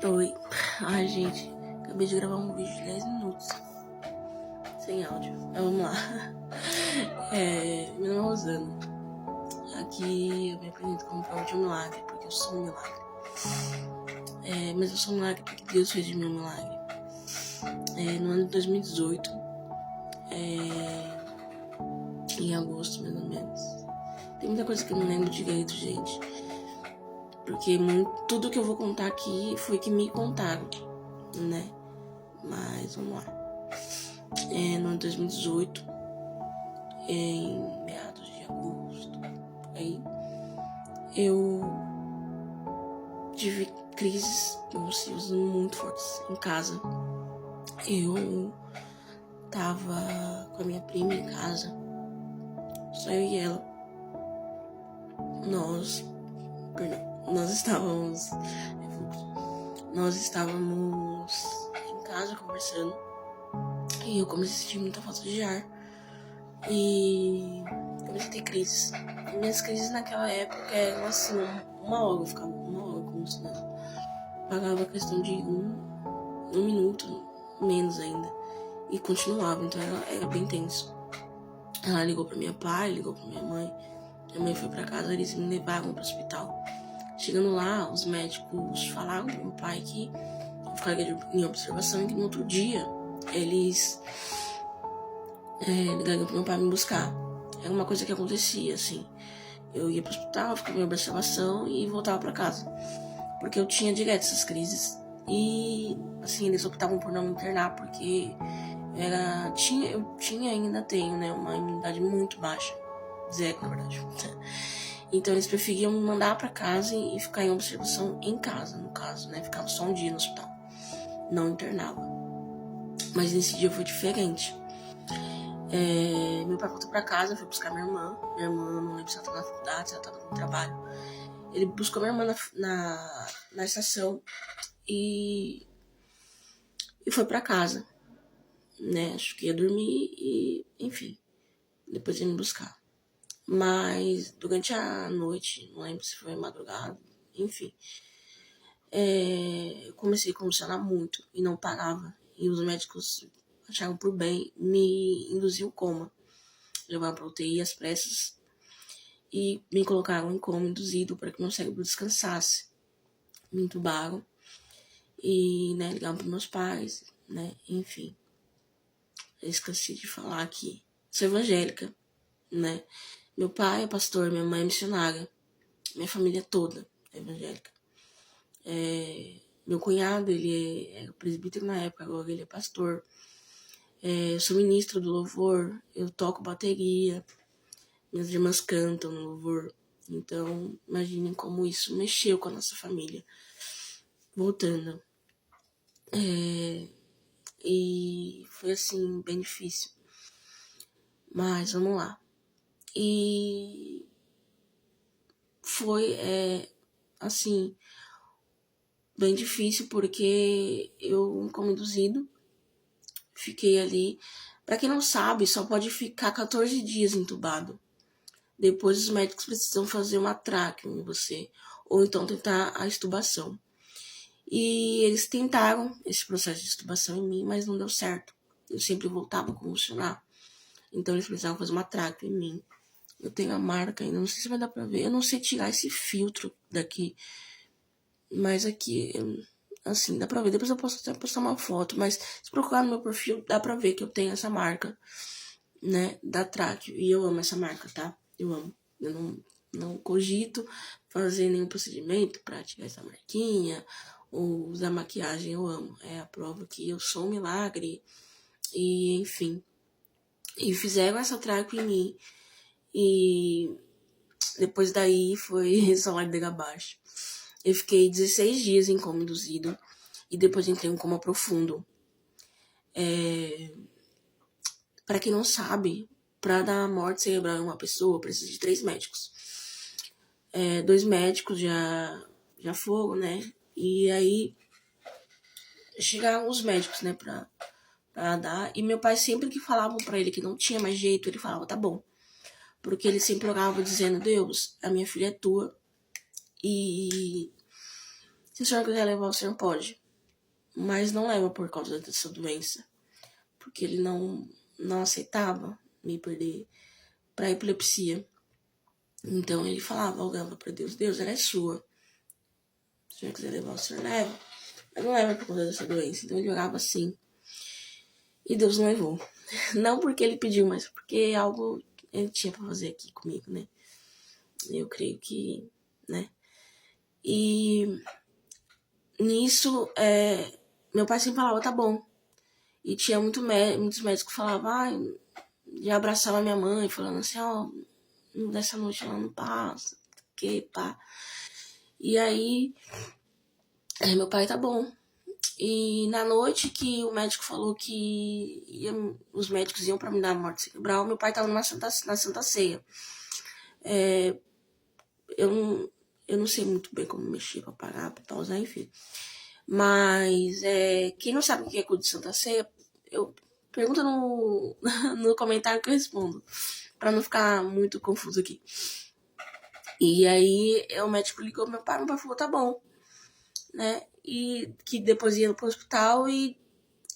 Oi. Ai, gente. Acabei de gravar um vídeo de 10 minutos. Sem áudio. Mas vamos lá. Meu nome é Rosana. Aqui eu me apresento como prova de um milagre, porque eu sou um milagre. Mas eu sou um milagre porque Deus fez de mim um milagre. No ano de 2018, em agosto mais ou menos. Tem muita coisa que eu não lembro direito, gente. Porque tudo que eu vou contar aqui foi que me contaram, né? Mas vamos lá. No ano de 2018, em meados de agosto, aí eu tive crises emocionais muito fortes em casa. Eu tava com a minha prima em casa, só eu e ela. Nós estávamos em casa conversando e eu comecei a sentir muita falta de ar e comecei a ter crises. E minhas crises naquela época eram assim, uma hora, eu ficava uma hora como se não. Pagava a questão de um minuto, menos ainda, e continuava, então era bem tenso. Ela ligou pra meu pai, ligou pra minha mãe foi pra casa, eles me levaram pro hospital. Chegando lá, os médicos falaram pro meu pai que eu ficaria em observação e que no outro dia eles ligariam pro meu pai me buscar. Era uma coisa que acontecia, assim. Eu ia pro hospital, ficava em observação e voltava pra casa. Porque eu tinha direto essas crises. E, assim, eles optavam por não me internar porque eu tinha e ainda tenho, né, uma imunidade muito baixa. Zero, na verdade. Então eles preferiam me mandar pra casa e ficar em observação em casa, no caso, né? Ficava só um dia no hospital. Não internava. Mas nesse dia foi diferente. Meu pai voltou pra casa, foi buscar minha irmã. Minha irmã, não lembro se ela tava na faculdade, se ela tava no trabalho. Ele buscou minha irmã na estação e foi pra casa, né? Acho que ia dormir e, enfim, depois ia me buscar. Mas durante a noite, não lembro se foi madrugada, enfim, eu comecei a convulsionar muito e não parava. E os médicos acharam por bem me induzir o coma. Levaram pra UTI às pressas e me colocaram em coma induzido para que meu cérebro descansasse. Me entubaram e, né, ligaram pros meus pais, né, enfim. Eu esqueci de falar aqui. Sou evangélica, né? Meu pai é pastor, minha mãe é missionária. Minha família toda é evangélica. Meu cunhado, ele era presbítero na época, agora ele é pastor. Eu sou ministro do louvor, eu toco bateria, minhas irmãs cantam no louvor. Então, imaginem como isso mexeu com a nossa família. Voltando. E foi assim, bem difícil. Mas vamos lá. E foi, assim, bem difícil porque eu, como induzido, fiquei ali. Pra quem não sabe, só pode ficar 14 dias entubado. Depois os médicos precisam fazer uma tráqueo em você, ou então tentar a extubação. E eles tentaram esse processo de extubação em mim, mas não deu certo. Eu sempre voltava a convulsionar. Então eles precisavam fazer uma tráqueo em mim. Eu tenho a marca ainda, não sei se vai dar pra ver. Eu não sei tirar esse filtro daqui. Mas aqui, assim, dá pra ver. Depois eu posso até postar uma foto. Mas se procurar no meu perfil, dá pra ver que eu tenho essa marca, né, da tráqueo. E eu amo essa marca, tá? Eu amo. Eu não cogito fazer nenhum procedimento pra tirar essa marquinha ou usar maquiagem. Eu amo. É a prova que eu sou um milagre. E, enfim. E fizeram essa tráqueo em mim. E depois daí foi só ladeira abaixo. Eu fiquei 16 dias em coma induzido. E depois entrei em coma profundo. Pra quem não sabe, pra dar morte cerebral em uma pessoa, precisa de 3 médicos. 2 médicos já foram, né? E aí chegaram os médicos, né, pra dar. E meu pai, sempre que falavam pra ele que não tinha mais jeito, ele falava, tá bom. Porque ele sempre orava dizendo, Deus, a minha filha é tua. E Se o senhor quiser levar, o senhor pode. Mas não leva por causa dessa doença. Porque ele não aceitava me perder pra epilepsia. Então ele falava, orava pra Deus, Deus, ela é sua. Se o senhor quiser levar, o senhor leva. Mas não leva por causa dessa doença. Então ele orava assim. E Deus não levou. Não porque ele pediu, mas porque algo ele tinha pra fazer aqui comigo, né? Eu creio que, né? E nisso, meu pai sempre falava, tá bom. E tinha muitos médicos que falavam, já abraçava minha mãe, falando assim, ó, dessa noite ela não passa, que pá. E aí, meu pai, tá bom. E na noite que o médico falou que os médicos iam pra me dar morte cerebral, meu pai tava na Santa Ceia. Eu não sei muito bem como mexer pra parar, pra pausar, enfim. Mas quem não sabe o que é culto de Santa Ceia, pergunta no, no comentário que eu respondo. Pra não ficar muito confuso aqui. E aí o médico ligou meu pai falou, tá bom. Né? E que depois ia pro hospital e,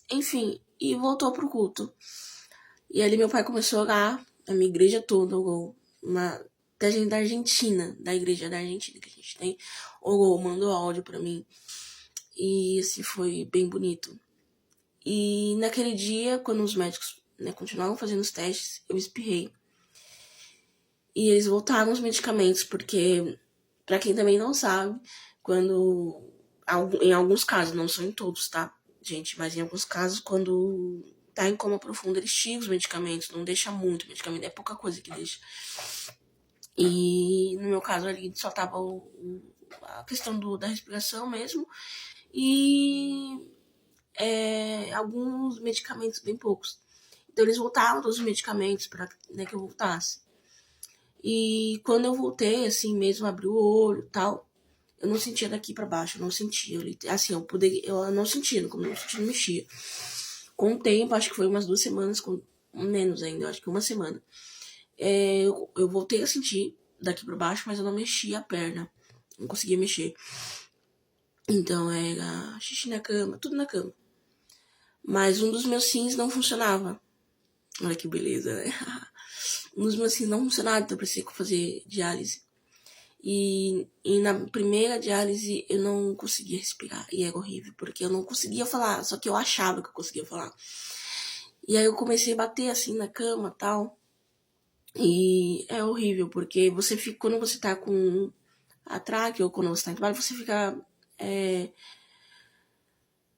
enfim, e voltou pro culto. E ali meu pai começou a orar, a minha igreja toda orou. Da gente da Argentina, da igreja da Argentina que a gente tem, orou, mandou áudio pra mim. E assim, foi bem bonito. E naquele dia, quando os médicos continuavam fazendo os testes, eu espirrei. E eles voltaram os medicamentos, porque, pra quem também não sabe, em alguns casos, não são em todos, tá, gente? Mas em alguns casos, quando tá em coma profundo, eles tiram os medicamentos, não deixa muito medicamento, é pouca coisa que deixa. E no meu caso ali só tava a questão da respiração mesmo. E alguns medicamentos, bem poucos. Então eles voltaram todos os medicamentos pra que eu voltasse. E quando eu voltei, assim mesmo, abri o olho e tal, eu não sentia daqui pra baixo, eu não sentia. Assim, eu não sentia, como eu não sentia, não mexia. Com o tempo, acho que foi umas 2 semanas, menos ainda, acho que 1 semana. Eu voltei a sentir daqui pra baixo, mas eu não mexia a perna. Não conseguia mexer. Então era xixi na cama, tudo na cama. Mas um dos meus rins não funcionava. Olha que beleza, né? Um dos meus rins não funcionava, então eu precisei fazer diálise. E na primeira diálise eu não conseguia respirar. E era horrível, porque eu não conseguia falar. Só que eu achava que eu conseguia falar. E aí eu comecei a bater assim na cama e tal. E é horrível, porque você fica, quando você tá com atraque ou quando você tá em trabalho, você fica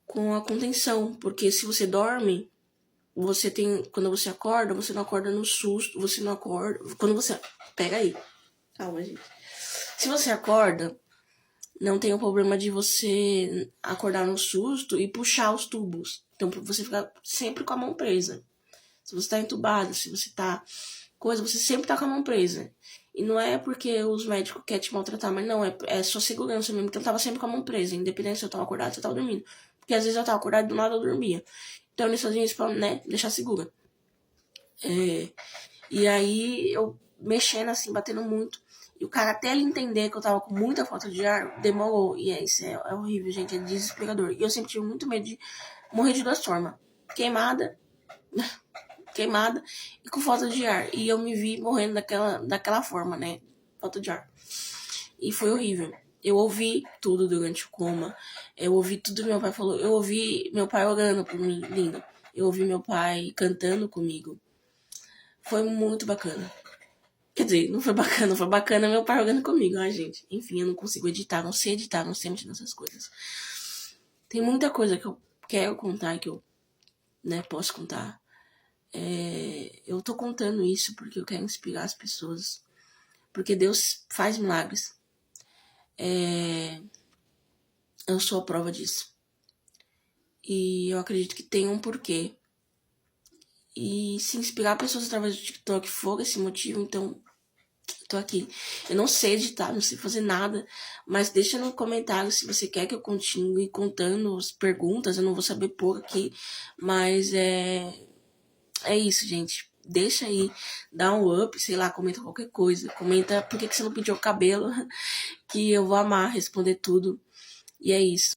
com a contenção. Porque se você dorme, quando você acorda, você não acorda no susto, você não acorda. Quando você. Pega aí. Calma, gente. Se você acorda, não tem o problema de você acordar no susto e puxar os tubos. Então, você fica sempre com a mão presa. Se você tá entubado, se você tá você sempre tá com a mão presa. E não é porque os médicos querem te maltratar, mas não, é sua segurança mesmo. Então eu tava sempre com a mão presa, independente se eu tava acordado ou se eu tava dormindo. Porque às vezes eu tava acordado e do nada eu dormia. Então eles faziam isso pra, deixar segura. E aí eu mexendo assim, batendo muito. E o cara, até ele entender que eu tava com muita falta de ar, demorou. E isso é horrível, gente, é desesperador. E eu sempre tive muito medo de morrer de 2 formas. Queimada e com falta de ar. E eu me vi morrendo daquela forma, né? Falta de ar. E foi horrível. Eu ouvi tudo durante o coma. Eu ouvi tudo que meu pai falou. Eu ouvi meu pai orando por mim, lindo. Eu ouvi meu pai cantando comigo. Foi muito bacana. Quer dizer, não foi bacana meu pai orando comigo, gente. Enfim, eu não consigo editar, não sei mexer nessas coisas. Tem muita coisa que eu quero contar, que eu, posso contar. Eu tô contando isso porque eu quero inspirar as pessoas. Porque Deus faz milagres. Eu sou a prova disso. E eu acredito que tem um porquê. E se inspirar pessoas através do TikTok for esse motivo, então tô aqui. Eu não sei editar, não sei fazer nada, mas deixa no comentário se você quer que eu continue contando as perguntas. Eu não vou saber pôr aqui, mas é isso, gente. Deixa aí, dá um up, sei lá, comenta qualquer coisa. Comenta por que você não pediu o cabelo, que eu vou amar responder tudo. E é isso.